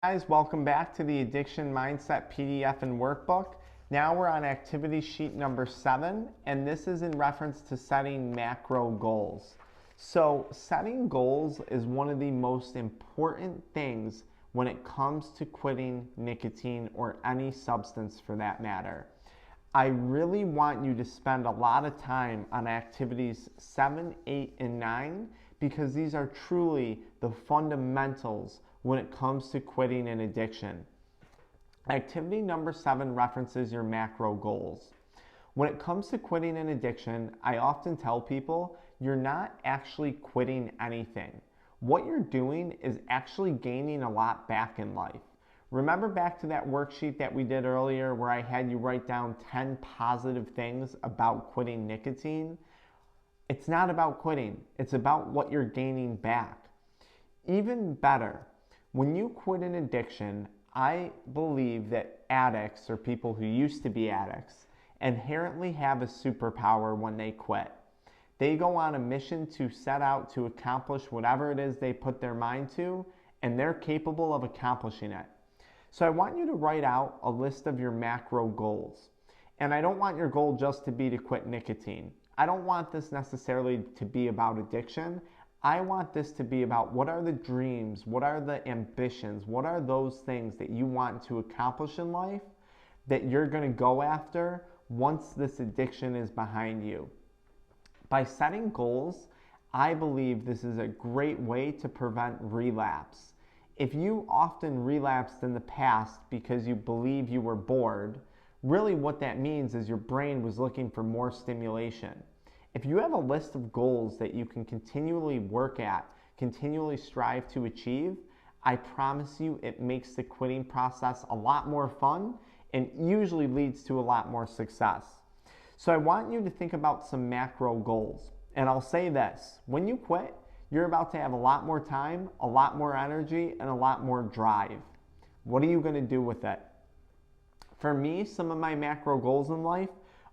Guys, welcome back to the Addiction Mindset PDF and Workbook. Now we're on activity sheet number 7, and this is in reference to setting macro goals. So setting goals is one of the most important things when it comes to quitting nicotine or any substance for that matter. I really want you to spend a lot of time on activities 7, 8, and 9 because these are truly the fundamentals when it comes to quitting an addiction. Activity number 7 references your macro goals. When it comes to quitting an addiction, I often tell people you're not actually quitting anything. What you're doing is actually gaining a lot back in life. Remember back to that worksheet that we did earlier where I had you write down 10 positive things about quitting nicotine? It's not about quitting. It's about what you're gaining back. Even better, when you quit an addiction, I believe that addicts, or people who used to be addicts, inherently have a superpower when they quit. They go on a mission to set out to accomplish whatever it is they put their mind to, and they're capable of accomplishing it. So I want you to write out a list of your macro goals. And I don't want your goal just to be to quit nicotine. I don't want this necessarily to be about addiction. I want this to be about what are the dreams, what are the ambitions, what are those things that you want to accomplish in life that you're going to go after once this addiction is behind you. By setting goals, I believe this is a great way to prevent relapse. If you often relapsed in the past because you believe you were bored, really what that means is your brain was looking for more stimulation. If you have a list of goals that you can continually work at, continually strive to achieve, I promise you it makes the quitting process a lot more fun and usually leads to a lot more success. So I want you to think about some macro goals. And I'll say this, when you quit, you're about to have a lot more time, a lot more energy, and a lot more drive. What are you going to do with it? For me, some of my macro goals in life,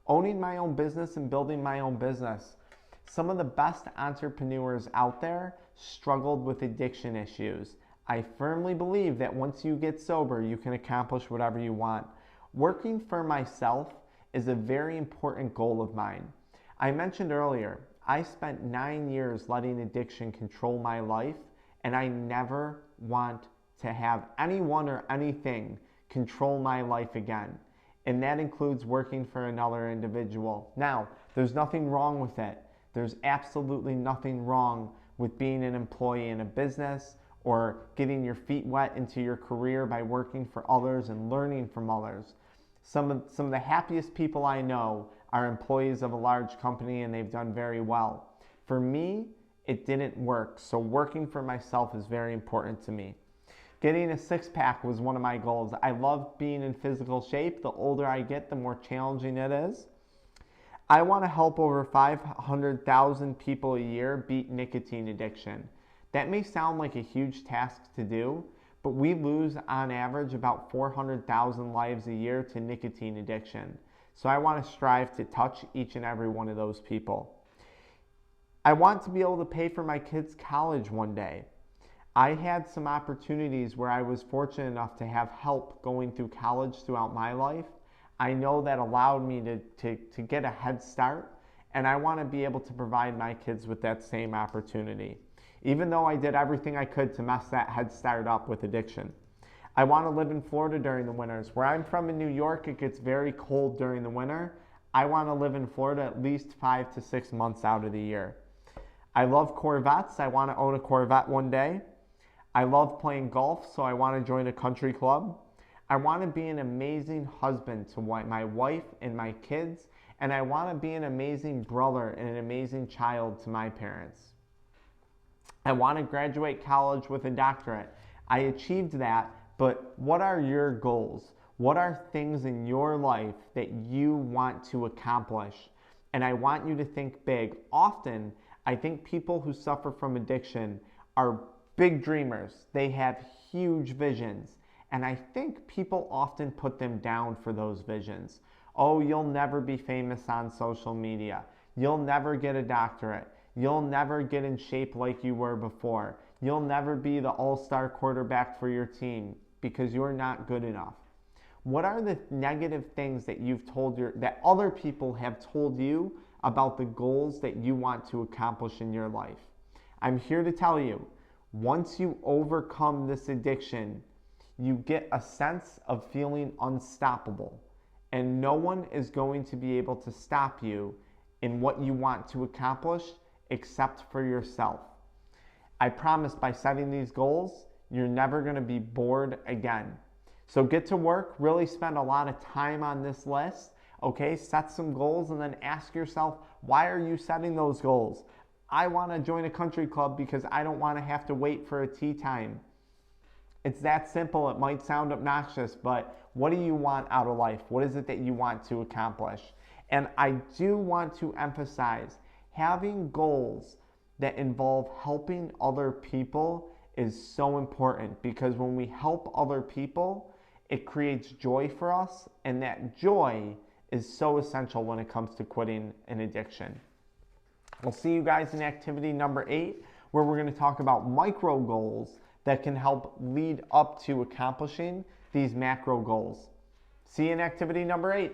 owning my own business and building my own business. Some of the best entrepreneurs out there struggled with addiction issues. I firmly believe that once you get sober, you can accomplish whatever you want. Working for myself is a very important goal of mine. I mentioned earlier, I spent 9 years letting addiction control my life, and I never want to have anyone or anything control my life again. And that includes working for another individual. Now, there's nothing wrong with it. There's absolutely nothing wrong with being an employee in a business or getting your feet wet into your career by working for others and learning from others. Some of the happiest people I know are employees of a large company, and they've done very well. For me, it didn't work, so working for myself is very important to me. Getting a six-pack was one of my goals. I love being in physical shape. The older I get, the more challenging it is. I want to help over 500,000 people a year beat nicotine addiction. That may sound like a huge task to do, but we lose on average about 400,000 lives a year to nicotine addiction. So I want to strive to touch each and every one of those people. I want to be able to pay for my kids' college one day. I had some opportunities where I was fortunate enough to have help going through college throughout my life. I know that allowed me to get a head start, and I want to be able to provide my kids with that same opportunity, even though I did everything I could to mess that head start up with addiction. I want to live in Florida during the winters. Where I'm from in New York, it gets very cold during the winter. I want to live in Florida at least 5 to 6 months out of the year. I love Corvettes. I want to own a Corvette one day. I love playing golf, so I want to join a country club. I want to be an amazing husband to my wife and my kids, and I want to be an amazing brother and an amazing child to my parents. I want to graduate college with a doctorate. I achieved that, but what are your goals? What are things in your life that you want to accomplish? And I want you to think big. Often, I think people who suffer from addiction are big dreamers. They have huge visions. And I think people often put them down for those visions. Oh, you'll never be famous on social media. You'll never get a doctorate. You'll never get in shape like you were before. You'll never be the all-star quarterback for your team. because you're not good enough? What are the negative things that that other people have told you about the goals that you want to accomplish in your life? I'm here to tell you, once you overcome this addiction, you get a sense of feeling unstoppable, and no one is going to be able to stop you in what you want to accomplish except for yourself. I promise by setting these goals, you're never going to be bored again. So get to work, really spend a lot of time on this list, okay? Set some goals and then ask yourself, why are you setting those goals? I want to join a country club because I don't want to have to wait for a tea time. It's that simple. It might sound obnoxious, but what do you want out of life? What is it that you want to accomplish? And I do want to emphasize, having goals that involve helping other people is so important, because when we help other people, it creates joy for us, and that joy is so essential when it comes to quitting an addiction. We'll see you guys in activity number 8, where we're going to talk about micro goals that can help lead up to accomplishing these macro goals. See you in activity number 8.